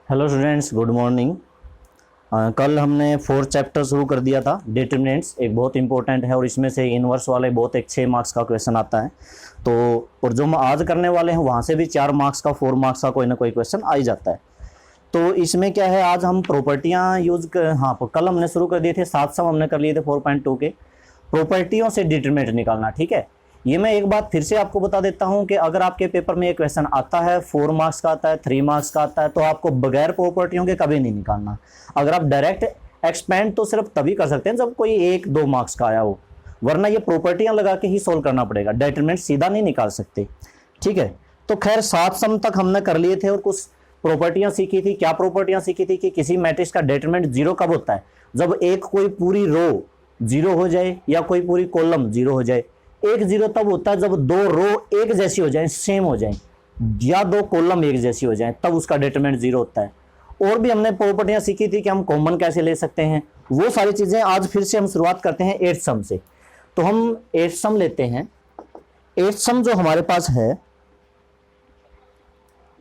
Hello students, good morning. कल हमने fourth chapter शुरू कर दिया था। डिटरमिनेंट्स एक बहुत इंपॉर्टेंट है और इसमें से इनवर्स वाले बहुत एक 6 मार्क्स का क्वेश्चन आता है। तो और जो हम आज करने वाले हैं वहाँ से भी 4 मार्क्स का 4 मार्क्स का कोई ना कोई क्वेश्चन आ ही जाता है। तो इसमें क्या है, आज हम प्रॉपर्टियाँ कल हमने शुरू कर दिए थे 7 सम हमने कर लिए थे 4.2 के। प्रॉपर्टियों से डिटरमिनेंट निकालना, ठीक है। ये मैं एक बात फिर से आपको बता देता हूं कि अगर आपके पेपर में ये क्वेश्चन आता है 4 मार्क्स का आता है, 3 मार्क्स का आता है, तो आपको बगैर प्रॉपर्टियों के कभी नहीं निकालना। अगर आप डायरेक्ट एक्सपेंड तो सिर्फ तभी कर सकते हैं जब कोई 1-2 मार्क्स का आया हो, वरना ये प्रॉपर्टियां लगा के ही सोल्व करना पड़ेगा। डिटरमिनेंट सीधा नहीं निकाल सकते, ठीक है। तो खैर 7 सम तक हमने कर लिए थे और कुछ प्रॉपर्टियां सीखी थी। क्या प्रॉपर्टियां सीखी थी कि किसी मैट्रिक्स का डिटरमिनेंट 0 कब होता है, जब एक कोई पूरी रो 0 हो जाए या कोई पूरी कॉलम 0 हो जाए। एक 0 तब होता है जब 2 रो एक जैसी हो जाए, सेम हो जाए, या 2 कॉलम एक जैसी हो जाए, तब उसका डिटरमिनेंट 0 होता है। और भी हमने प्रॉपर्टियां सीखी थी कि हम कॉमन कैसे ले सकते हैं, वो सारी चीजें आज फिर से हम शुरुआत करते हैं 8 सम से। तो हम 8 सम लेते हैं। 8 सम जो हमारे पास है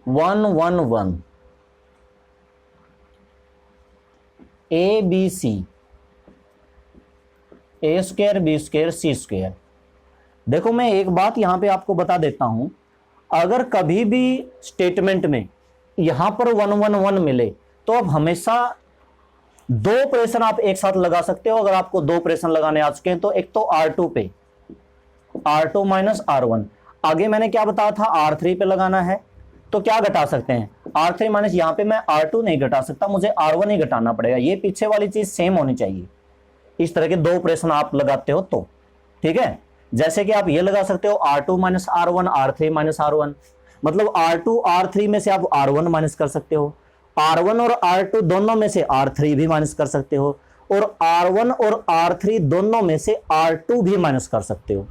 111 ABC A² B² C²। देखो मैं एक बात यहां पे आपको बता देता हूं, अगर कभी भी स्टेटमेंट में यहां पर 111 मिले तो आप हमेशा 2 ऑपरेशन आप एक साथ लगा सकते हो। अगर आपको 2 ऑपरेशन लगाने आ चुके हैं तो एक तो R2 पे R2 माइनस R1, आगे मैंने क्या बताया था R3 पे लगाना है, तो क्या घटा सकते हैं R3 माइनस, यहां पे मैं R2 नहीं घटा सकता, मुझे R1 ही घटाना पड़ेगा। ये पीछे वाली चीज सेम होनी चाहिए। इस तरह के 2 ऑपरेशन आप लगाते हो तो ठीक है। जैसे कि आप ये लगा सकते हो R2 minus R1 R3 minus R1, मतलब R2 R3 में से आप R1 माइनस कर सकते हो, R1 और R2 दोनों में से R3 भी माइनस कर सकते हो, और R1 और R3 दोनों में से R2 भी माइनस कर सकते हो।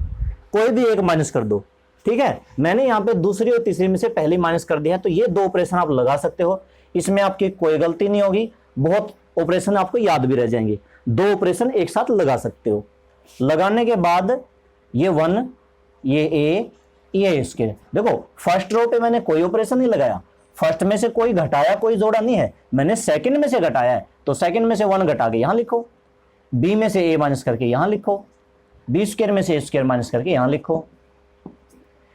कोई भी एक माइनस कर दो, ठीक है। मैंने यहाँ पे दूसरी और तीसरी में से पहली माइनस कर दिया है, तो ये 2 ऑपरेशन आप लगा सकते हो। इसमें आपकी कोई गलती नहीं होगी, बहुत ऑपरेशन आपको याद भी रह जाएंगे। 2 ऑपरेशन एक साथ लगा सकते हो। लगाने के बाद ये 1, ये A, ये इसके। देखो फर्स्ट रो पे मैंने कोई ऑपरेशन नहीं लगाया, फर्स्ट में से कोई घटाया, कोई जोड़ा नहीं है, मैंने सेकंड में से घटाया है, तो सेकंड में से 1 घटा के यहां लिखो, B में से A माइनस करके यहां लिखो, B² में से A² माइनस करके यहां लिखो,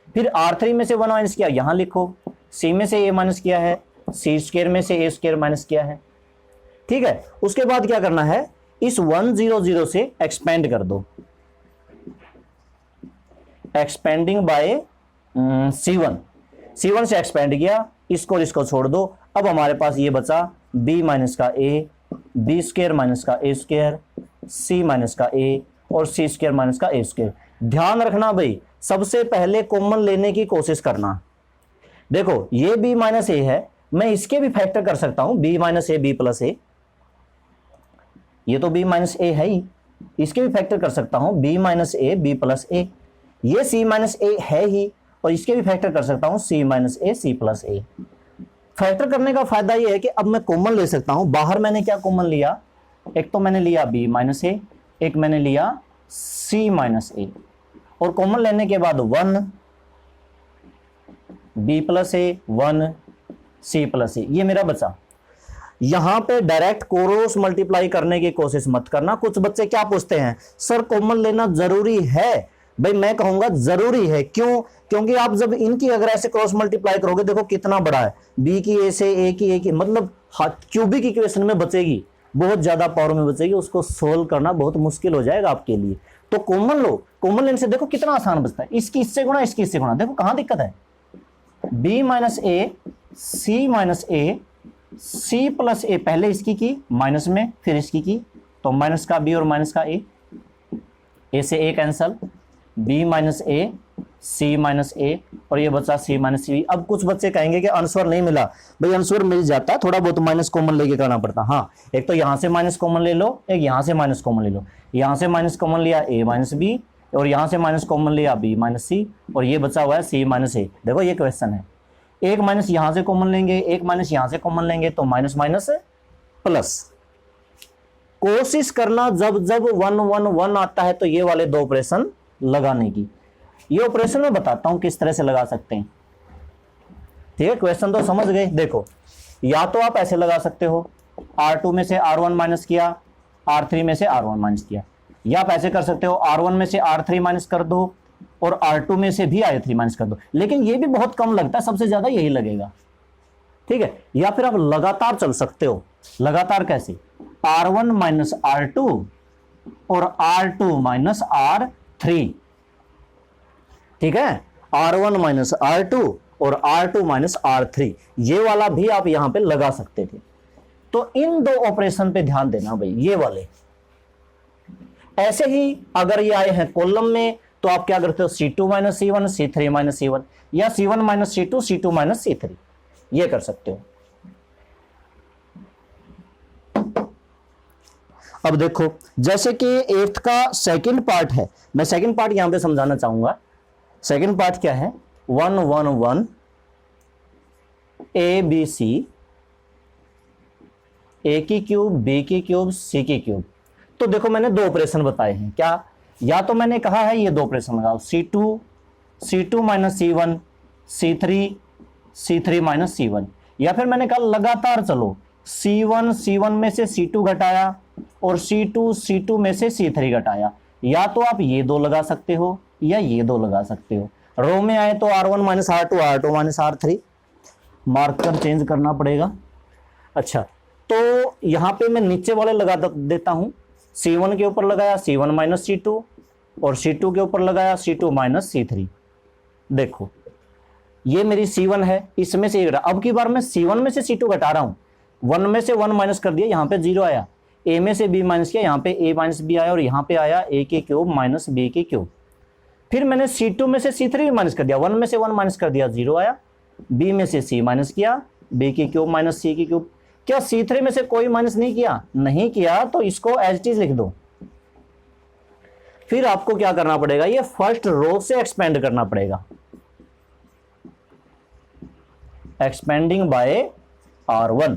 फिर R3 में से 1 माइनस किया यहां लिखो, C में से A माइनस किया है, C² में से A² माइनस किया है, ठीक है। उसके बाद क्या करना है, इस 100 से एक्सपेंड कर दो, एक्सपेंडिंग बाय C1 से एक्सपेंड किया, इसको छोड़ दो। अब हमारे पास ये बचा B माइनस का A, B² माइनस का A², C माइनस का A और C² माइनस का A²। ध्यान रखना भाई, सबसे पहले कॉमन लेने की कोशिश करना। देखो ये B माइनस A है, मैं इसके भी फैक्टर कर सकता हूं, B minus A B plus A, ये तो B माइनस A है ही, इसके भी फैक्टर कर सकता हूं B minus A B plus A, ये C माइनस A है ही, और इसके भी फैक्टर कर सकता हूं C minus A C plus A। Factor करने का फायदा ये है कि अब मैं कॉमन ले सकता हूं। बाहर मैंने क्या कॉमन लिया, एक तो मैंने लिया B माइनस A, एक मैंने लिया C माइनस A, और कॉमन लेने के बाद 1 B plus A 1 C plus A, ये मेरा बचा। यहां पे डायरेक्ट क्रॉस मल्टीप्लाई करने की कोशिश मत करना। कुछ बच्चे क्या पूछते हैं, सर कॉमन लेना जरूरी है? भाई मैं कहूंगा जरूरी है। क्यों? क्योंकि आप जब इनकी अगर ऐसे क्रॉस मल्टीप्लाई करोगे, देखो कितना बड़ा है, B की A से A की A की, मतलब क्यूबिक इक्वेशन में बचेगी, बहुत ज्यादा पावर में बचेगी, उसको सोल्व करना बहुत मुश्किल हो जाएगा आपके लिए। तो कॉमन लो, कॉमन लेने से देखो कितना आसान बचता है, इसकी इससे गुणा, इसकी इससे गुणा, देखो कहां दिक्कत है। B minus A C minus A C plus A, पहले इसकी की माइनस में, फिर इसकी की, तो माइनस का B और माइनस का A से A cancel, B minus A C minus A, और ये बचा C माइनस C। अब कुछ बच्चे कहेंगे कि आंसर नहीं मिला। भाई आंसर मिल जाता है, थोड़ा बहुत माइनस कॉमन लेके करना पड़ता। हाँ, एक तो यहां से माइनस कॉमन ले लो, एक यहां से माइनस कॉमन ले लो। यहां से माइनस कॉमन लिया A माइनस B, और यहां से माइनस कॉमन लिया B माइनस C, और ये बचा हुआ है C माइनस A। देखो ये क्वेश्चन है, एक माइनस यहां से कॉमन लेंगे, एक माइनस यहां से कॉमन लेंगे, तो माइनस माइनस प्लस। कोशिश करना जब जब 111 आता है तो ये वाले 2 ऑपरेशन लगाने की। ये ऑपरेशन मैं बताता हूं किस तरह से लगा सकते हैं, ठीक है। क्वेश्चन तो समझ गए। देखो या तो आप ऐसे लगा सकते हो, R2 में से R1 माइनस किया, R3 में से R1 माइनस किया, या आप ऐसे कर सकते हो R1 में से R3 माइनस कर दो और R2 में से भी R3 माइनस कर दो, लेकिन ये भी बहुत कम लगता है, सबसे ज्यादा यही लगेगा, ठीक है। या फिर आप लगातार चल सकते हो। लगातार कैसे? R1 माइनस R2 और R2 माइनस R3, ठीक है, R1 माइनस R2 और R2 माइनस R3, ये वाला भी आप यहां पे लगा सकते थे। तो इन दो ऑपरेशन पे ध्यान देना भाई, ये वाले। ऐसे ही अगर ये आए हैं कॉलम में तो आप क्या करते हो, C2 minus C1, C3 minus C1, या C1 minus C2, C2 minus C3, ये कर सकते हो। अब देखो, जैसे कि 8th का सेकंड पार्ट है, मैं सेकंड पार्ट यहां पे समझाना चाहूंगा। सेकंड पार्ट क्या है? 1 1 1 ABC, A की क्यूब, B की क्यूब, C की क्यूब। तो देखो मैंने दो ऑपरेशन बताए हैं, क्या? या तो मैंने कहा है ये दो ऑपरेशन लगाओ, C2 minus C1, C3 minus C1, या फिर मैंने कहा लगातार चलो, C1 में से C2 घटाया और C2 में से C3 घटाया। या तो आप ये दो लगा सकते हो या ये दो लगा सकते हो। रो में आए तो R1 minus R2, R2 minus R3, marker change करना पड़ेगा। अच्छा, तो यहां पे मैं नीचे वाले लगा देता हूं। C1 के ऊपर लगाया C1 माइनस C2 और C2 के ऊपर लगाया C2 माइनस C3। देखो ये मेरी C1 है, इसमें से घटा, अब की बार मैं C1 में से C2 घटा रहा हूं। 1 में से 1 माइनस कर दिया, यहां पे 0 आया। A में से B माइनस किया, यहां पे A माइनस B आया और यहां पे आया A की क्यूब माइनस B की क्यूब। फिर मैंने C2 में से C3 भी माइनस कर दिया, 1 में से 1 माइनस कर दिया, 0 आया। B में से C माइनस किया, B की क्यूब माइनस C की क्यूब। क्या C3 में से कोई माइनस नहीं किया? नहीं किया, तो इसको एज इट इज लिख दो। फिर आपको क्या करना पड़ेगा, ये फर्स्ट रो से एक्सपेंड करना पड़ेगा, एक्सपेंडिंग बाय R1।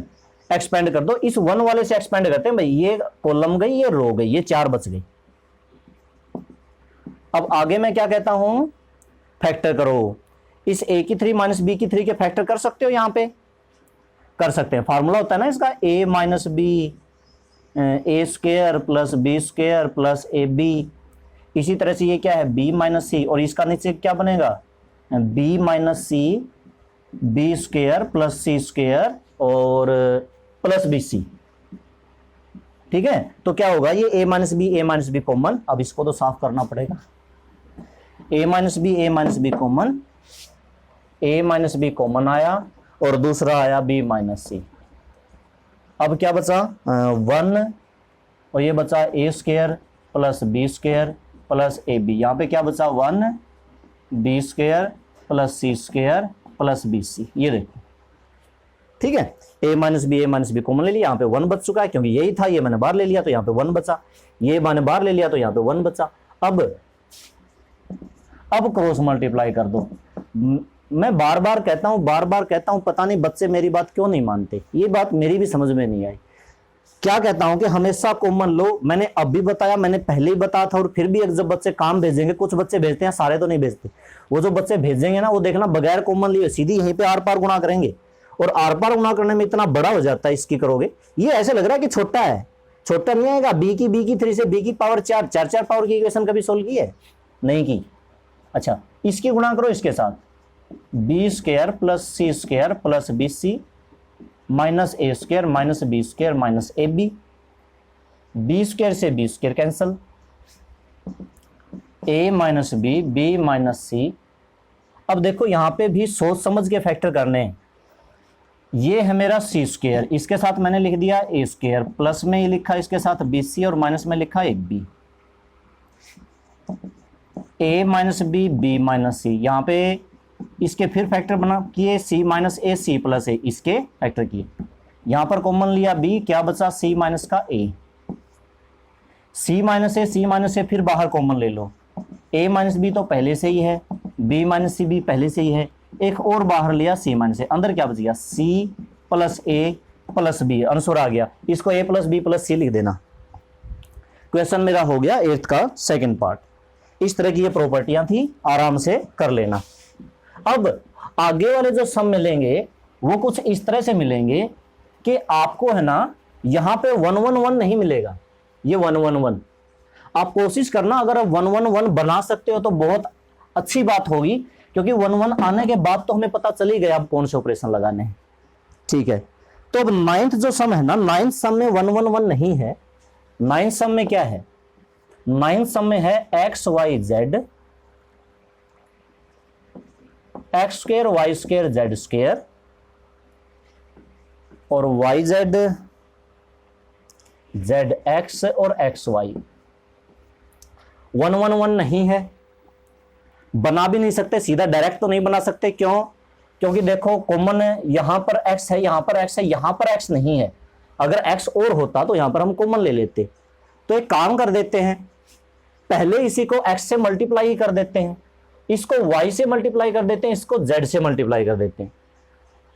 एक्सपेंड कर दो, इस 1 वाले से एक्सपेंड करते हैं भाई, ये कॉलम गई, ये रो गई, ये 4 बच गई। अब आगे मैं क्या कहता हूं, फैक्टर करो। इस A की 3 माइनस B की 3 के फैक्टर कर सकते हो, यहां पे कर सकते हैं। फार्मूला होता है ना इसका, A minus B A square plus B square plus AB। इसी तरह से ये क्या है, B माइनस C, और इसका नीचे क्या बनेगा, B minus C B square plus C square और प्लस BC, ठीक है। तो क्या होगा, ये A माइनस बी कॉमन, अब इसको तो साफ करना पड़ेगा। A minus B common, A minus B common आया और दूसरा आया B माइनस C। अब क्या बचा, 1 और ये बचा A square plus B square plus AB। यहाँ पे क्या बचा, 1 B square plus C square plus BC। ये देखो, ठीक है। A माइनस बी कॉमन ले लिया, यहाँ पे 1 बच चुका है, क्योंकि यही था, ये मैंने बाहर ले लिया तो यहाँ पे 1 बचा, ये मैंने बाहर ले लिया तो यहाँ पे 1 बचा। अब क्रॉस मल्टीप्लाई कर दो। मैं बार बार कहता हूं, पता नहीं बच्चे मेरी बात क्यों नहीं मानते, ये बात मेरी भी समझ में नहीं आई। क्या कहता हूं कि हमेशा कॉमन लो, मैंने अब भी बताया, मैंने पहले ही बताया था, और फिर भी जब बच्चे काम भेजेंगे, कुछ बच्चे भेजते हैं, सारे तो नहीं भेजते, वो जो बच्चे भेजेंगे ना, वो देखना बगैर कॉमन लिए सीधी यहीं पे आर पार गुणा करेंगे, और आर पार गुणा करने में इतना बड़ा हो जाता है, इसकी करोगे, ये ऐसे लग रहा है कि छोटा है, छोटा नहीं आएगा। बी की 3 से बी की पावर 4 पावर की इक्वेशन कभी सोल्व की है? नहीं की। अच्छा, इसकी गुणा करो इसके साथ, B square plus C square plus B C minus A square minus B square minus A B. B square से B square cancel, A minus B minus C. अब देखो यहां पे भी सोच समझ के फैक्टर करने हैं। ये है मेरा सी स्क्वायर, इसके साथ मैंने लिख दिया ए स्क्वायर, प्लस में ये लिखा इसके साथ बी सी, और माइनस में लिखा एक बी। ए माइनस बी माइनस सी, यहाँ पे इसके फिर फैक्टर बना किए, सी माइनस ए सी प्लस ए, इसके फैक्टर किए। यहां पर कॉमन लिया बी, क्या बचा, सी माइनस का ए, सी माइनस ए फिर बाहर कॉमन ले लो, ए माइनस बी तो पहले से ही है, बी माइनस सी बी पहले से ही है, एक और बाहर लिया सी माइनस ए, अंदर क्या बच गया, सी प्लस ए प्लस बी, आंसर आ गया। इसको ए प्लस बी प्लस सी लिख देना। क्वेश्चन मेरा हो गया 8th का सेकंड पार्ट। इस तरह की ये प्रॉपर्टियां थी, आराम से कर लेना। अब आगे वाले जो सम मिलेंगे वो कुछ इस तरह से मिलेंगे कि आपको है ना यहां पे 111 नहीं मिलेगा, ये 111। आप कोशिश करना, अगर आप 111 बना सकते हो तो बहुत अच्छी बात होगी, क्योंकि 11 आने के बाद तो हमें पता चल ही गया अब कौन से ऑपरेशन लगाने हैं। ठीक है, तो अब नाइन्थ जो सम है ना, नाइन्थ सम में 111 नहीं है। नाइन्थ सम में क्या है? नाइन्थ सम में है x Y z, x square y square z square, और वाई जेड, जेड एक्स और एक्स वाई। 111 नहीं है, बना भी नहीं सकते, सीधा डायरेक्ट तो नहीं बना सकते। क्यों? क्योंकि देखो कॉमन है, यहां पर x है, यहां पर x है, यहां पर x नहीं है। अगर x और होता तो यहां पर हम कॉमन ले लेते। तो एक काम कर देते हैं, पहले इसी को x से मल्टीप्लाई कर देते हैं, इसको y से मल्टीप्लाई कर देते हैं, इसको z से मल्टीप्लाई कर देते हैं।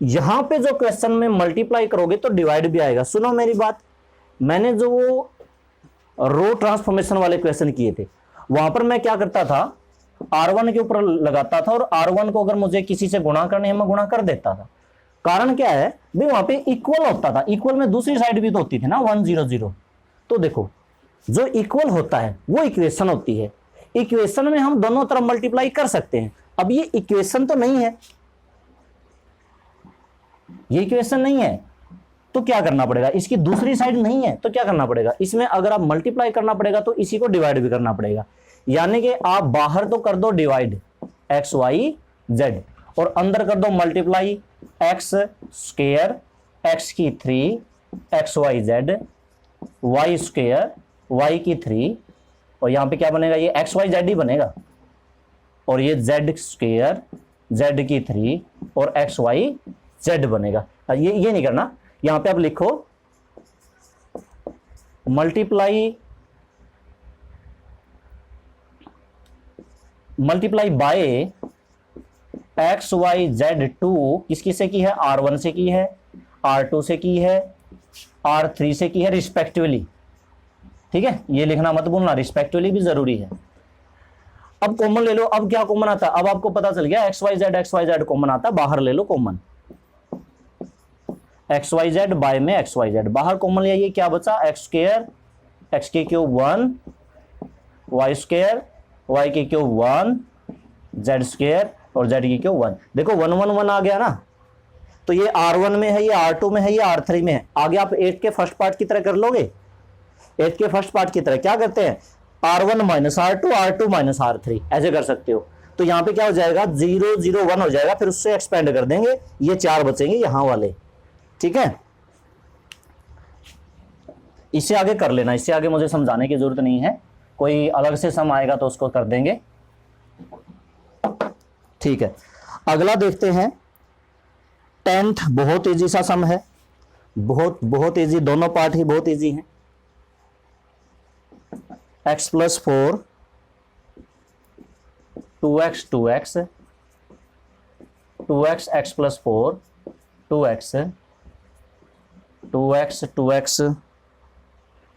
यहां पे जो क्वेश्चन में मल्टीप्लाई करोगे तो डिवाइड भी आएगा। सुनो मेरी बात, मैंने जो रो ट्रांसफॉर्मेशन वाले क्वेश्चन किए थे, वहां पर मैं क्या करता था, R1 के ऊपर लगाता था, और R1 को अगर मुझे किसी से गुणा करने है मैं गुणा कर देता था। कारण क्या है भाई, वहां पे इक्वल होता था, इक्वल में दूसरी साइड भी तो होती थी ना 1 0 0। तो देखो जो इक्वल होता है वो इक्वेशन होती है, इक्वेशन में हम दोनों तरफ मल्टीप्लाई कर सकते हैं। अब ये इक्वेशन तो नहीं है, ये इक्वेशन नहीं है, तो क्या करना पड़ेगा, इसकी दूसरी साइड नहीं है तो क्या करना पड़ेगा, इसमें अगर आप मल्टीप्लाई करना पड़ेगा तो इसी को डिवाइड भी करना पड़ेगा। यानी कि आप बाहर तो कर दो डिवाइड एक्स वाई जेड, और अंदर कर दो मल्टीप्लाई एक्स स्क्वायर एक्स की 3 x Y z, y square Y की 3, और यहां पे क्या बनेगा, ये एक्स वाई जेड ही बनेगा, और ये जेड स्क्वायर जेड की 3 और एक्स वाई जेड बनेगा। ये नहीं करना, यहां पे आप लिखो multiply by x Y z 2 किसकी से की है, R1 से की है, R2 से की है, R3 से की है रिस्पेक्टिवली। ठीक है, ये लिखना मत भूलना, रिस्पेक्टिवली भी जरूरी है। अब कॉमन ले लो, अब क्या कॉमन आता है, अब आपको पता चल गया एक्स वाई जेड कॉमन आता है, बाहर ले लो common, X Y Z by में एक्स वाई जेड बाहर कॉमन लिया, ये क्या बचा, एक्स स्क्वायर एक्स की क्यूब 1, वाई स्क्वायर वाई की क्यूब 1, जेड स्क्वायर और जेड की क्यूब 1। देखो 1 1 1 आ गया ना, तो ये R1 में है, ये R2 में है, ये R3 में है। आगे आप 8 के फर्स्ट पार्ट की तरह कर लोगे, 8 के फर्स्ट पार्ट की तरह क्या करते हैं, R1 minus R2 R2 minus R3 ऐसे कर सकते हो। तो यहां पे क्या हो जाएगा, 0 0 1 हो जाएगा, फिर उससे एक्सपेंड कर देंगे, ये 4 बचेंगे यहां वाले। ठीक है, इससे आगे कर लेना, इससे आगे मुझे समझाने की जरूरत नहीं है, कोई अलग से सम आएगा तो उसको कर देंगे। ठीक है, अगला देखते हैं 10th, बहुत इजी सा सम है, बहुत इजी, दोनों पार्ट ही बहुत इजी हैं। x plus 4 2x 2x 2x x plus 4 2x 2x 2x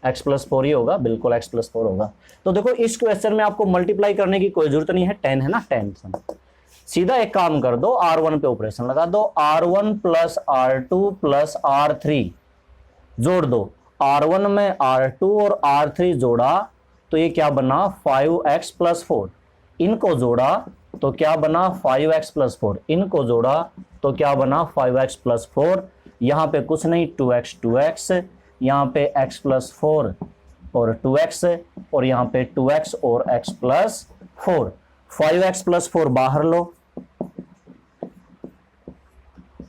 x plus 4 ही होगा, बिल्कुल x प्लस 4 होगा। तो देखो इस क्वेश्चन में आपको मल्टीप्लाई करने की कोई जरूरत नहीं है, 10 है ना, 10 सम। सीधा एक काम कर दो, R1 पे ऑपरेशन लगा दो, R1 plus R2 plus R3 जोड़ दो, R1 में R2 और R3 जोड़ा तो ये क्या बना, 5x प्लस 4, इनको जोड़ा तो क्या बना, 5x प्लस 4, इनको जोड़ा तो क्या बना, 5x प्लस 4। यहां पे कुछ नहीं, 2x 2x, यहां पे x प्लस 4 और 2x, और यहां पे 2x और x प्लस 4। 5x प्लस 4 बाहर लो,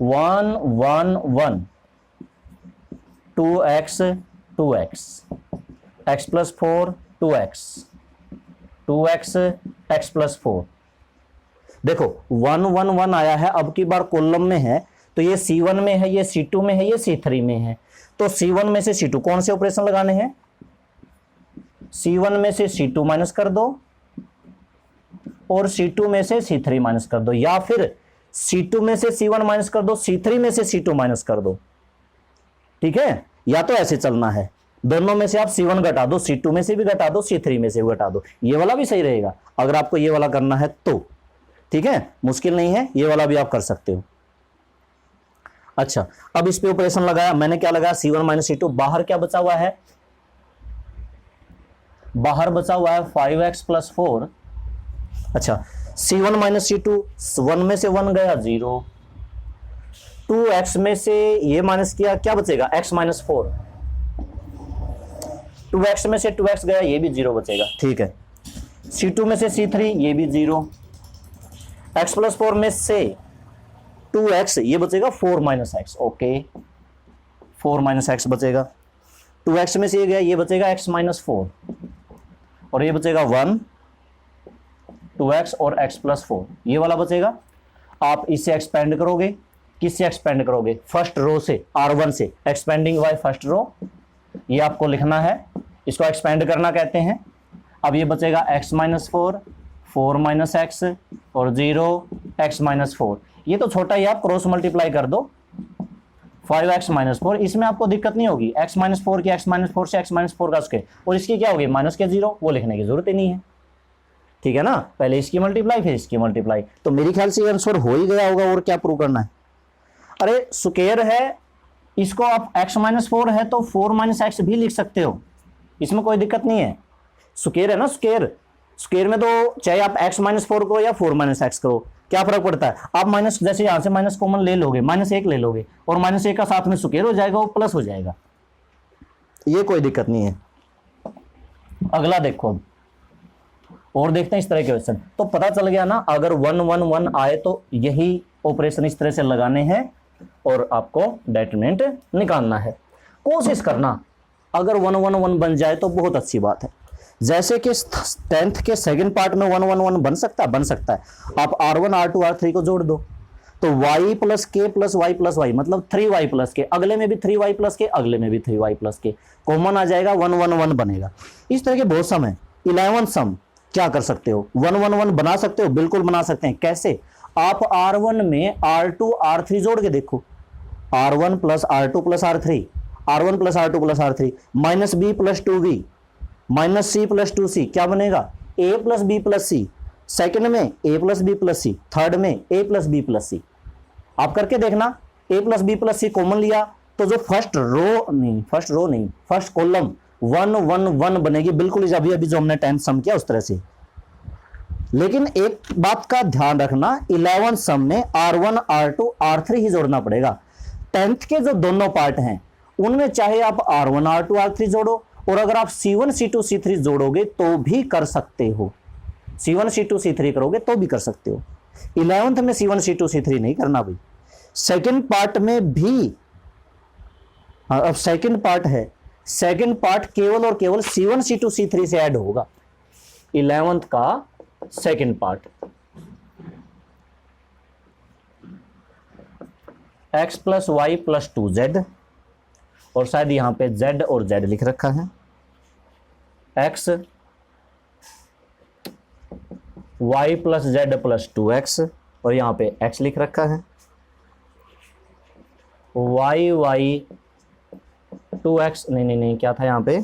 1 1 1 2x 2x x plus 4 2x 2x x plus 4। देखो 1 1 1 आया है, अब की बार कॉलम में है, तो ये C1 में है, ये C2 में है, ये C3 में है। तो C1 में से C2 कौन से ऑपरेशन लगाने हैं, C1 में से C2 माइनस कर दो और C2 में से C3 माइनस कर दो, या फिर C2 में से C1 माइनस कर दो, C3 में से C2 माइनस कर दो। ठीक है, या तो ऐसे चलना है, दोनों में से आप C1 घटा दो, C2 में से भी घटा दो, C3 में से भी घटा दो, ये वाला भी सही रहेगा अगर आपको ये वाला करना है तो। ठीक है, मुश्किल नहीं है, ये वाला भी आप कर सकते हो। अच्छा, अब इस पे ऑपरेशन लगाया मैंने, क्या लगाया, C1 माइनस C2, बाहर क्या बचा हुआ है, बाहर बचा हुआ है 5x प्लस 4। अच्छा, C1 माइनस C2, 1 में से 1 गया 0, 2x में से ये माइनस किया, क्या बचेगा, x माइनस 4, 2x में से 2x गया, ये भी 0 बचेगा, ठीक है। C2 में से C3, ये भी 0, x प्लस 4 में से 2x, ये बचेगा 4 minus x, okay, 4 minus x बचेगा, 2x में से ये गया, ये बचेगा x माइनस 4, और ये बचेगा 1, 2x और x प्लस 4, ये वाला बचेगा। आप इसे एक्सपेंड करोगे, किससे एक्सपेंड करोगे, फर्स्ट रो से, R1 से, एक्सपेंडिंग बाय फर्स्ट रो, ये आपको लिखना है, इसको एक्सपेंड करना कहते हैं। अब ये बचेगा x माइनस 4, 4 माइनस एक्स और 0, x माइनस 4, ये तो छोटा ही, आप क्रॉस मल्टीप्लाई कर दो, 5x माइनस 4, इसमें आपको दिक्कत नहीं होगी, x माइनस 4 की x माइनस 4 से x माइनस 4 का स्क्वायर, और इसकी क्या होगी, माइनस के 0, वो लिखने की जरूरत ही नहीं है, ठीक है ना, पहले इसकी मल्टीप्लाई फिर इसकी मल्टीप्लाई, तो मेरे ख्याल से आंसर हो ही गया होगा, और क्या प्रूव करना है। अरे स्क्वायर है, इसको आप x माइनस 4 है तो 4 माइनस एक्स भी लिख सकते हो, इसमें कोई दिक्कत नहीं है, स्क्वायर है ना, स्क्वायर, स्क्वायर में तो चाहे आप x माइनस 4 को या 4 माइनस एक्स करो, क्या फर्क पड़ता है, आप माइनस, जैसे यहां से माइनस कॉमन ले लोगे, -1 ले लोगे, और -1 का साथ में स्क्वायर हो जाएगा, वो प्लस हो जाएगा, ये कोई दिक्कत नहीं है। अगला देखो, और देखते हैं इस तरह के क्वेश्चन, तो पता चल गया ना, अगर 1 1 1 आए तो यही ऑपरेशन इस तरह से लगाने हैं और आपको डिटरमिनेंट निकालना है। कोशिश करना, अगर 1 1 1 बन जाए तो बहुत अच्छी बात है, जैसे कि 10th के सेकंड पार्ट में 1 1 1 बन सकता है, बन सकता है, आप R1 R2 R3 को जोड़ दो, तो y प्लस के प्लस वाई प्लस वाई, मतलब 3y प्लस के, अगले में भी 3y प्लस के, अगले में भी 3y प्लस के, कॉमन आ जाएगा, 1 1 1 बनेगा। इस तरह के बहुत सम है, 11 सम क्या कर सकते हो, 1 1 1 बना सकते हो, बिल्कुल बना सकते हैं। कैसे, आप R1 में R2 R3 जोड़ के देखो, R1 plus R2 plus R3, R1 plus R2 plus R3, minus b plus 2b minus c plus 2c, क्या बनेगा, a plus b plus c, second में a plus b plus c, third में a plus b plus c, आप करके देखना, a plus b plus c common लिया तो जो फर्स्ट रो नहीं फर्स्ट कॉलम 1 1 1 बनेगी, बिल्कुल अभी अभी जो हमने 10 सम किया उस तरह से। लेकिन एक बात का ध्यान रखना, 11 सम में R1 R2 R3 ही जोड़ना पड़ेगा। 10th के जो दोनों पार्ट हैं उनमें चाहे आप R1 R2 R3 जोड़ो, और अगर आप C1 C2 C3 जोड़ोगे तो भी कर सकते हो, C1 C2 C3 करोगे तो भी कर सकते हो। 11th में C1 C2 C3 नहीं करना भाई। सेकंड पार्ट में भी, अब सेकंड पार्ट है, सेकंड पार्ट केवल और केवल C1 C2 C3 से ऐड होगा, 11th का second part. x plus y plus 2z, और शायद यहां पे z और z लिख रखा है, x y plus z plus 2x, और यहां पे x लिख रखा है, y 2x, नहीं क्या था यहां पे,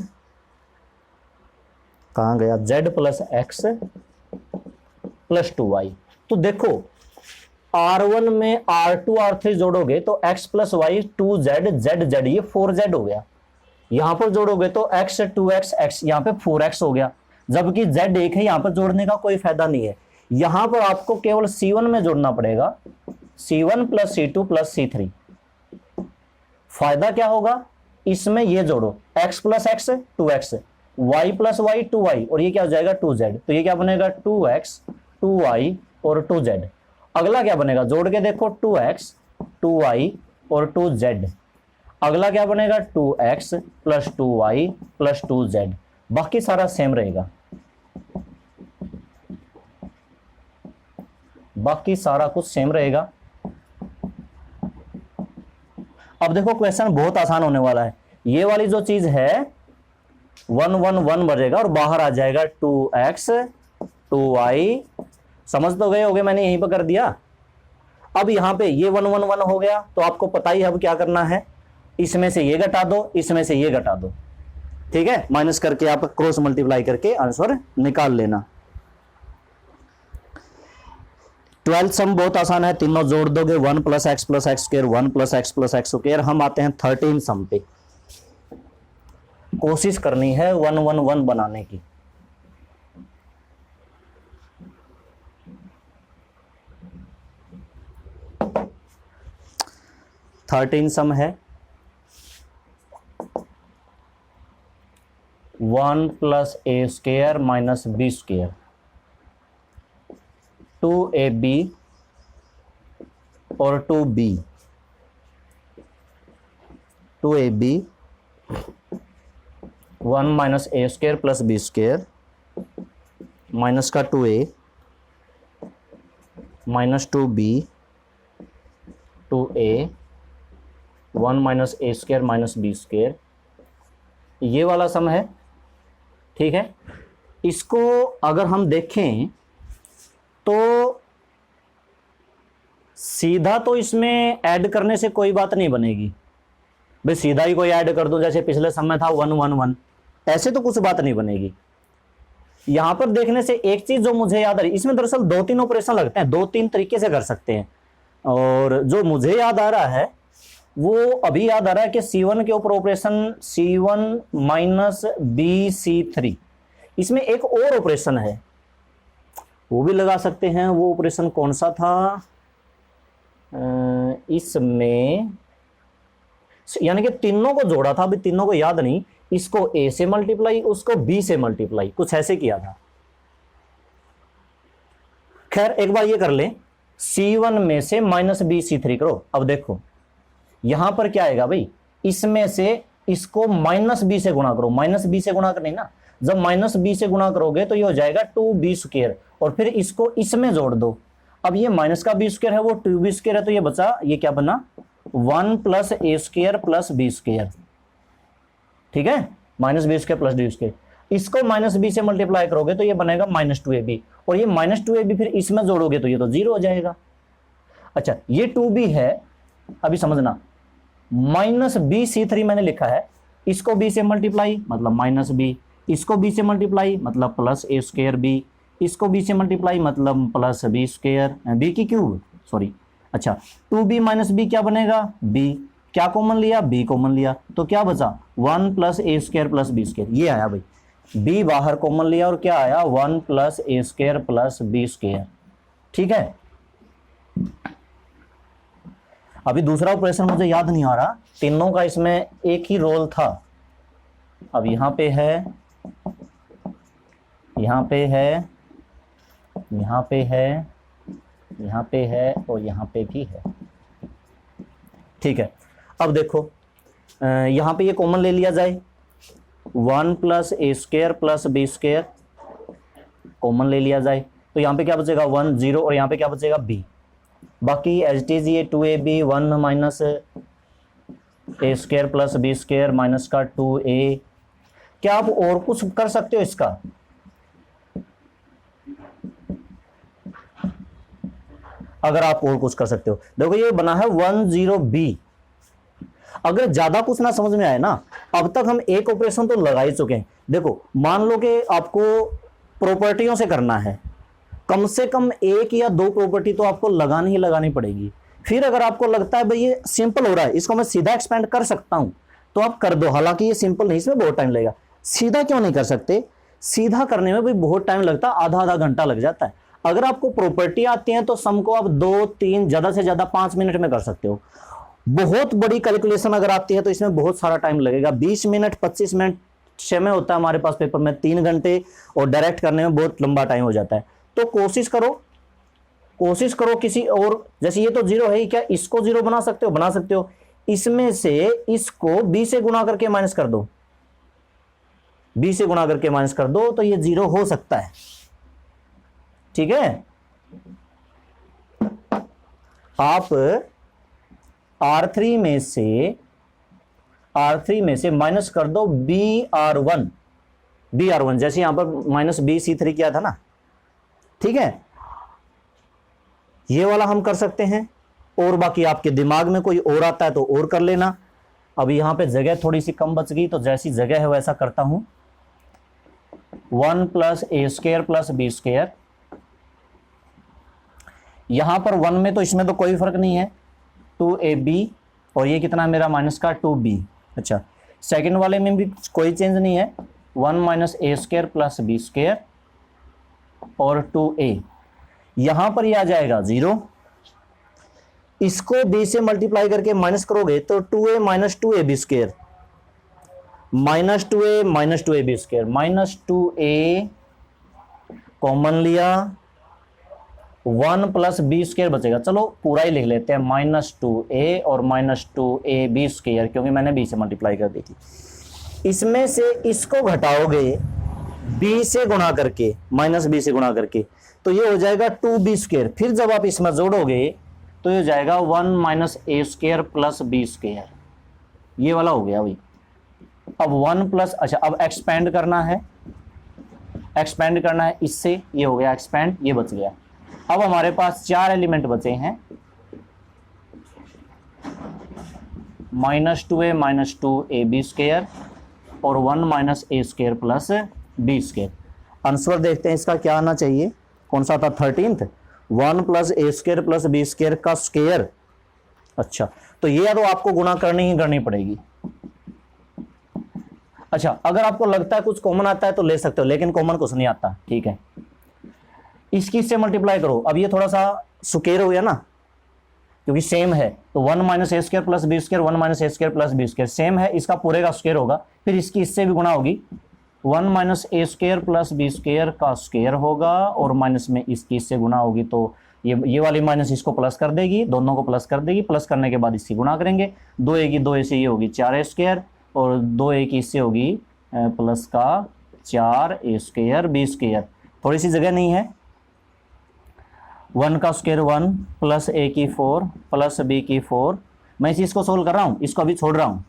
कहां गया, z plus x plus 2y। तो देखो R1 में R2 R3 जोड़ोगे तो x plus y 2z z z, ये 4z हो गया, यहां पर जोड़ोगे तो x 2x x, यहां पे 4x हो गया, जबकि z एक है, यहां पर जोड़ने का कोई फायदा नहीं है। यहां पर आपको केवल C1 में जोड़ना पड़ेगा, C1 plus C2 plus C3। फायदा क्या होगा, इसमें ये जोड़ो, x plus x 2x, y plus y 2y, और ये क्या हो जाएगा 2z, तो ये क्या बनेगा 2x 2y और 2z। अगला क्या बनेगा, जोड़ के देखो, 2x 2y और 2z, अगला क्या बनेगा 2x plus 2y plus 2z, बाकी सारा सेम रहेगा, बाकी सारा कुछ सेम रहेगा। अब देखो क्वेश्चन बहुत आसान होने वाला है, ये वाली जो चीज है 1 1 1 बजेगा और बाहर आ जाएगा 2x 2y, समझ तो गए होगे, मैंने यहीं पर कर दिया। अब यहां पे ये 1 1 1 हो गया, तो आपको पता ही अब क्या करना है, इसमें से ये घटा दो, इसमें से ये घटा दो, ठीक है, माइनस करके आप क्रॉस मल्टीप्लाई करके आंसर निकाल लेना। ट्वेल्थ सम बहुत आसान है, तीनों जोड़ दोगे 1 + x + x square 1 + x + x square. हम आते हैं 13 सम पे, कोशिश करनी है 1 1 1 बनाने की। थर्टीन सम है 1 + a square - b square 2ab और 2b 2ab 1 - a square + b square minus का 2a -2b 2a 1 - a square - b square, ये वाला सम है। ठीक है, इसको अगर हम देखें तो सीधा तो इसमें ऐड करने से कोई बात नहीं बनेगी भाई, सीधा ही कोई ऐड कर दो जैसे पिछले सम में था 1 1 1, ऐसे तो कुछ बात नहीं बनेगी। यहां पर देखने से एक चीज जो मुझे याद आ रही, इसमें दरअसल 2-3 ऑपरेशन लगते हैं, 2-3 तरीके से कर सकते हैं। और जो मुझे याद आ रहा है वो अभी याद आ रहा है कि C1 के ऊपर ऑपरेशन C1 - BC3, इसमें एक और ऑपरेशन है वो भी लगा सकते हैं। वो ऑपरेशन कौन सा था इसमें, यानी कि तीनों को जोड़ा था, अभी तीनों को याद नहीं, इसको A से मल्टीप्लाई उसको B से मल्टीप्लाई, कुछ ऐसे किया था। खैर एक बार ये कर लें, C1 में से -BC3 करो। अब देखो यहां पर क्या आएगा भाई, इसमें से इसको -b से गुणा करो, -b से गुणा करनी ना, जब -b से गुणा करोगे तो ये हो जाएगा 2b स्क्वायर, और फिर इसको इसमें जोड़ दो। अब ये माइनस का b स्क्वायर है, वो 2b स्क्वायर है, तो ये बचा, ये क्या बना 1 + a स्क्वायर + b स्क्वायर। ठीक है, -b स्क्वायर + d स्क्वायर, इसको -b से मल्टीप्लाई करोगे तो ये बनेगा -2ab, और ये -2ab फिर इसमें जोड़ोगे तो ये तो 0 हो जाएगा। अच्छा ये 2b है, अभी समझना, -BC3 मैंने लिखा है, इसको b से मल्टीप्लाई मतलब -b, इसको b से मल्टीप्लाई मतलब +a स्क्वायर b, इसको b से मल्टीप्लाई मतलब +b स्क्वायर b की क्यूब, सॉरी। अच्छा 2b - b क्या बनेगा, b, क्या कॉमन लिया, b कॉमन लिया, तो क्या बचा 1 + a स्क्वायर + b स्क्वायर, ये आया भाई, b बाहर कॉमन लिया और क्या आया 1 + a स्क्वायर + b स्क्वायर। ठीक है, अभी दूसरा ऑपरेशन मुझे याद नहीं आ रहा, तीनों का इसमें एक ही रोल था। अब यहां पे है, यहां पे है, यहां पे है, यहां पे है और यहां पे भी है। ठीक है, अब देखो यहां पे ये कॉमन ले लिया जाए, 1 + a square + b square common ले लिया जाए, तो यहां पे क्या बचेगा 1 0, और यहां पे क्या बचेगा b, बाकी एज इट इज ये 2ab 1 - a square + b square minus का 2a। क्या आप और कुछ कर सकते हो इसका, अगर आप और कुछ कर सकते हो, देखो ये बना है 1 0b। अगर ज्यादा कुछ ना समझ में आए ना, अब तक हम एक ऑपरेशन तो लगा ही चुके हैं। देखो मान लो कि आपको प्रॉपर्टियों से करना है, कम से कम 1 या 2 प्रॉपर्टी तो आपको लगानी ही लगानी पड़ेगी। फिर अगर आपको लगता है भाई ये सिंपल हो रहा है, इसको मैं सीधा एक्सपेंड कर सकता हूं, तो आप कर दो। हालांकि ये सिंपल नहीं, इसमें बहुत टाइम लगेगा। सीधा क्यों नहीं कर सकते, सीधा करने में भी बहुत टाइम लगता है, आधा घंटा लग जाता है। अगर आपको प्रॉपर्टी आती है तो सम को आप 2-3 ज्यादा से ज्यादा 5 मिनट में कर सकते हो। बहुत बड़ी कैलकुलेशन अगर आती है तो इसमें बहुत सारा टाइम लगेगा, 20 मिनट 25 मिनट समय होता है हमारे पास पेपर में, 3 घंटे, और डायरेक्ट करने में बहुत लंबा टाइम हो जाता है। तो कोशिश करो किसी और, जैसे ये तो 0 है ही, क्या इसको 0 बना सकते हो, बना सकते हो। इसमें से इसको b से गुणा करके माइनस कर दो, b से गुणा करके माइनस कर दो, तो ये 0 हो सकता है। ठीक है, आप R3 में से माइनस कर दो BR1, जैसे यहां पर -BC3 किया था ना। ठीक है, ये वाला हम कर सकते हैं, और बाकी आपके दिमाग में कोई और आता है तो और कर लेना। अब यहां पे जगह थोड़ी सी कम बच गई, तो जैसी जगह है वैसा करता हूं। 1 + a स्क्वायर + b स्क्वायर, यहां पर 1 में तो इसमें तो कोई फर्क नहीं है, 2ab, और ये कितना मेरा माइनस का 2b। अच्छा, सेकंड वाले में भी कोई चेंज नहीं है, 1 minus A square plus B square और 2a। यहां पर ये आ जाएगा 0, इसको b से मल्टीप्लाई करके माइनस करोगे तो 2a minus 2ab square minus 2a minus 2ab square, minus 2a common लिया, 1 प्लस बी स्क्वायर बचेगा। चलो पूरा ही लिख लेते हैं, माइनस 2a और माइनस 2ab स्क्वायर, क्योंकि मैंने b से मल्टीप्लाई कर दी थी। इसमें से इसको घटाओगे b से गुणा करके, माइनस b से गुणा करके, तो ये हो जाएगा 2b स्क्वायर। फिर जब आप इसमें जोड़ोगे तो ये हो जाएगा 1 minus A square plus B square, ये वाला हो गया भाई। अब 1 प्लस, अच्छा अब एक्सपेंड करना है, एक्सपेंड करना है इससे, ये हो गया एक्सपेंड, ये बच गया। अब हमारे पास 4 एलिमेंट बचे हैं, minus 2a minus 2ab square और 1 minus A square plus B square. Answer देखते हैं इसका क्या आना चाहिए, कौन सा था 13th, 1 plus A square plus B square का स्क्वायर। अच्छा, तो ये तो आपको गुणा करनी ही करनी पड़ेगी। अच्छा, अगर आपको लगता है कुछ कॉमन आता है तो ले सकते हो, लेकिन कॉमन कुछ नहीं आता, ठीक है। इसकी इससे मल्टीप्लाई करो, अब ये थोड़ा सा स्क्वायर हो गया ना, क्योंकि सेम है, तो 1 minus A square plus B square, 1 minus A square plus B square same है, इसका पूरे का स्क्वायर होगा, फिर इसकी इससे भी गुणा होगी, 1 minus A square plus B square का स्क्वायर होगा, और माइनस में इसकी इससे गुणा होगी, तो ये वाली माइनस इसको प्लस कर देगी, दोनों को प्लस कर देगी, प्लस करने के बाद इससे गुणा करेंगे, 2a की 2a से ये होगी 4a स्क्वायर, और 2a की इससे होगी प्लस का 4a स्क्वायर बी स्क्वायर। थोड़ी सी जगह नहीं है, 1 का स्क्वायर 1 प्लस a की 4 प्लस b की 4, मैं इस चीज को सोल्व कर रहा हूं, इसको अभी छोड़ रहा हूं,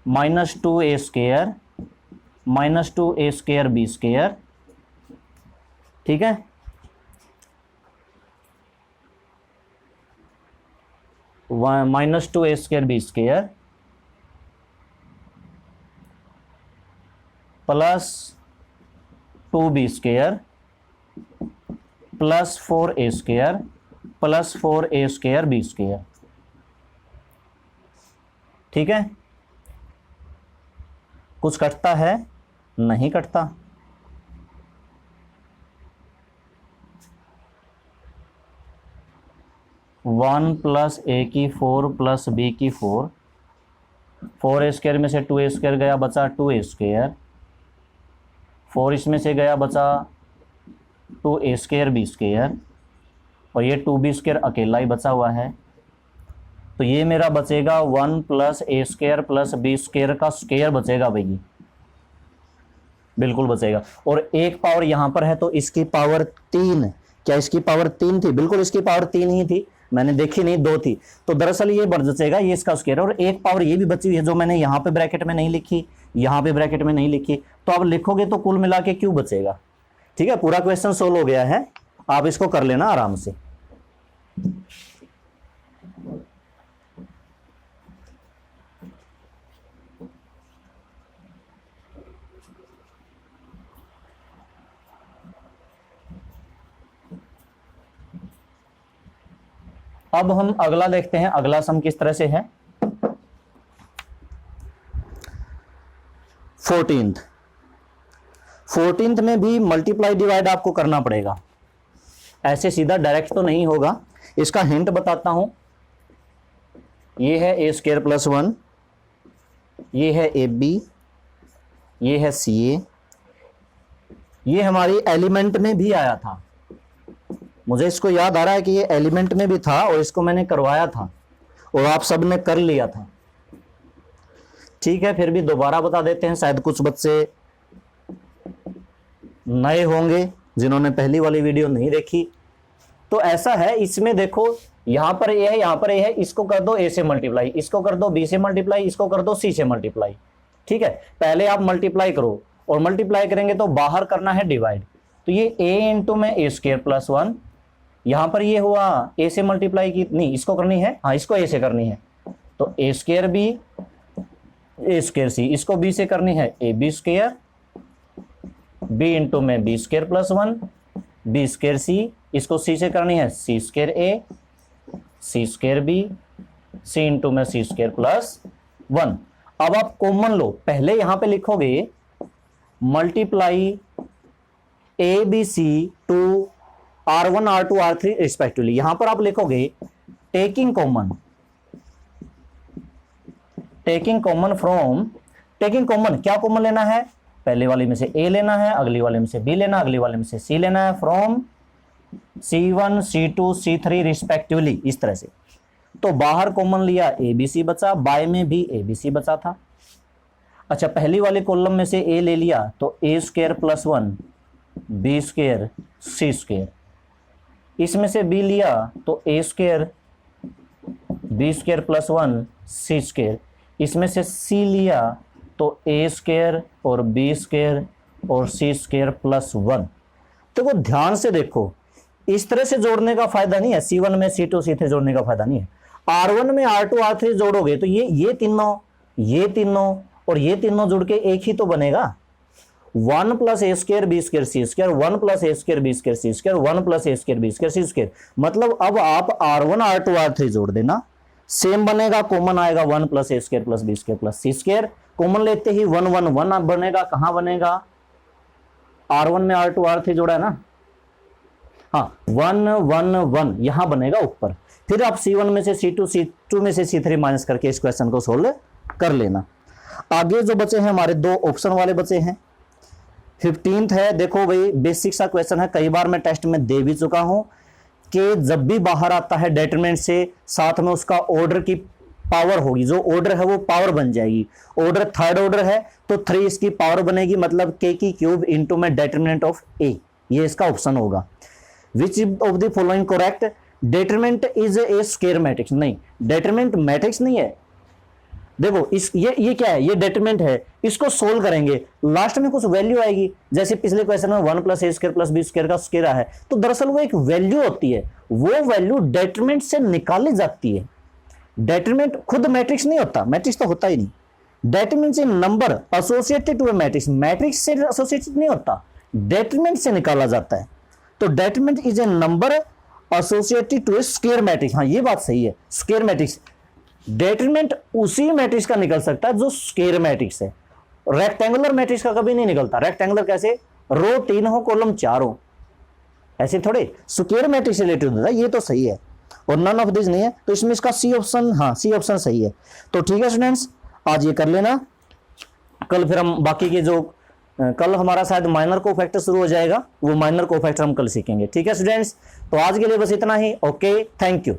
minus 2a square minus 2a square b square, ठीक है। Minus 2a square b square plus 2b square plus 4a square plus 4a square b square, ठीक है। कुछ कटता है? नहीं कटता। वन प्लस ए की 4 प्लस बी की 4, 4a स्क्वायर में से 2a स्क्वायर गया, बचा 2a स्क्वायर, 4 इसमें से गया, बचा 2a स्क्वायर बी स्क्वायर, और ये 2b स्क्वायर अकेला ही बचा हुआ है, तो ये मेरा बचेगा 1 plus A square plus B square का स्क्वायर बचेगा भाई, बिल्कुल बचेगा। और एक पावर यहां पर है तो इसकी पावर 3, क्या इसकी पावर 3 थी? बिल्कुल इसकी पावर 3 ही थी, मैंने देखी नहीं 2 थी, तो दरअसल ये बचेगा, ये इसका स्क्वायर, और एक पावर ये भी बची हुई है जो मैंने यहाँ पे ब्रैकेट में नहीं लिखी, यहाँ पे ब्रैकेट में नहीं लिखी, तो अब लिखोगे तो कुल मिला के क्यों बचेगा, ठीक है। पूरा क्वेश्चन सोल्व हो गया है, आप इसको कर लेना आराम से। अब हम अगला देखते हैं, अगला सम किस तरह से है। 14th में भी मल्टीप्लाई डिवाइड आपको करना पड़ेगा, ऐसे सीधा डायरेक्ट तो नहीं होगा। इसका हिंट बताता हूं, ये है ए स्क्वायर प्लस 1, ये है ए बी, ये है सी ए, ये हमारी एलिमेंट में भी आया था, मुझे इसको याद आ रहा है कि ये एलिमेंट में भी था और इसको मैंने करवाया था और आप सब ने कर लिया था, ठीक है। फिर भी दोबारा बता देते हैं, शायद कुछ बच्चे नए होंगे जिन्होंने पहली वाली वीडियो नहीं देखी। तो ऐसा है, इसमें देखो यहां पर ए है, यहां पर ए है, इसको कर दो ए से मल्टीप्लाई, इसको कर दो बी से मल्टीप्लाई, इसको कर दो सी से मल्टीप्लाई, ठीक है। पहले आप मल्टीप्लाई करो, और मल्टीप्लाई करेंगे तो बाहर करना है डिवाइड, तो ये a इंटू में ए स्क्वायर प्लस 1, यहां पर ये हुआ a से मल्टीप्लाई की, नहीं इसको करनी है, हाँ इसको a से करनी है, तो a square B A square C, इसको b से करनी है A B square, b into में B square plus 1, B square C, इसको सी से करनी है C square A, C square B, C into में सी स्क्वायर प्लस 1। अब आप कॉमन लो, पहले यहां पे लिखोगे multiply a b c to R1 R2 R3 respectively. यहां पर आप लिखोगे taking common from, taking common, क्या कॉमन लेना है, पहले वाले में से ए लेना है, अगली वाले में से बी लेना, अगली वाले में से सी लेना है, from C1 C2 C3 respectively, इस तरह से। तो बाहर कॉमन लिया ए बी सी बचा, बाय में भी ए बी सी बचा था। अच्छा, पहली वाले कॉलम में से ए ले लिया तो ए स्क्वायर प्लस 1 बी स्क्वायर सी स्क्वायर, इसमें से बी लिया तो ए स्क्वायर बी स्क्वायर प्लस 1 सी स्क्वायर, इसमें से सी लिया तो ए स्क्वायर और बी स्क्वायर और सी स्क्वायर प्लस 1। तो वो ध्यान से देखो, इस तरह से जोड़ने का फायदा नहीं है, C1 में C2 C3 जोड़ने का फायदा नहीं है। R1 में R2 R3 जोड़ोगे तो ये तीनों और ये तीनों जुड़ के एक ही तो बनेगा, 1 plus A square b square C square, 1 plus A square b square C square, 1 plus A square b square C square. मतलब अब आप R1 R2 R3 जोड़ देना, सेम बनेगा, कॉमन आएगा 1 plus A square plus B square plus C square. Common लेते ही 1 1 1 बनेगा, कहां बनेगा, R1 में R2 R3 जोड़ा है ना, हाँ 1 1 1 यहां बनेगा ऊपर। फिर आप C1 में से C2 C2 में से C3 माइनस करके इस क्वेश्चन को सोल्व कर लेना। आगे जो बचे हैं हमारे दो ऑप्शन वाले बचे हैं। 15th है, देखो भाई बेसिक सा क्वेश्चन है, कई बार मैं टेस्ट में दे भी चुका हूं कि जब भी बाहर आता है डिटरमिनेंट से साथ में उसका ऑर्डर की पावर होगी, जो ऑर्डर है वो पावर बन जाएगी। ऑर्डर थर्ड ऑर्डर है तो 3 इसकी पावर बनेगी, मतलब k की क्यूब इंटू में डिटरमिनेंट ऑफ a, ये इसका ऑप्शन होगा। Which of the following correct, determinant is A square matrix, नहीं डिटरमिनेंट मैट्रिक्स नहीं है। देखो ये क्या है, ये डिटरमिनेंट है, इसको सोल्व करेंगे, लास्ट में कुछ वैल्यू आएगी, जैसे पिछले क्वेश्चन में 1 plus A square plus B square का स्क्वायर है, तो दरअसल वो एक वैल्यू होती है, वो वैल्यू डिटरमिनेंट से निकाली जाती है। डिटरमिनेंट खुद मैट्रिक्स नहीं होता, मैट्रिक्स तो होता ही नहीं। डिटरमिनेंट से number associated to a matrix, matrix से एसोसिएटेड नहीं होता, डिटरमिनेंट से निकाला जाता है। तो determinant is a number associated to a square matrix, हाँ ये बात सही है, स्क्वायर मैट्रिक्स। डिटरमिनेंट उसी मैट्रिक्स का निकल सकता है जो स्क्वायर मैट्रिक्स है, रेक्टेंगुलर मैट्रिक्स का कभी नहीं निकलता। रेक्टेंगुलर कैसे, रो 3 हो कॉलम 4 हो, ऐसे थोड़े, स्क्वायर मैट्रिक्स से रिलेटेड होता है, ये तो सही है। और नन ऑफ दिस नहीं है, तो इसमें इसका सी ऑप्शन, हाँ सी ऑप्शन सही है। तो ठीक है स्टूडेंट्स, आज ये कर लेना, कल फिर हम बाकी के जो कल हमारा शायद माइनर कोफैक्टर शुरू हो जाएगा, वो माइनर कोफैक्टर हम कल सीखेंगे। ठीक है स्टूडेंट्स, तो आज के लिए बस इतना ही। Okay, thank you.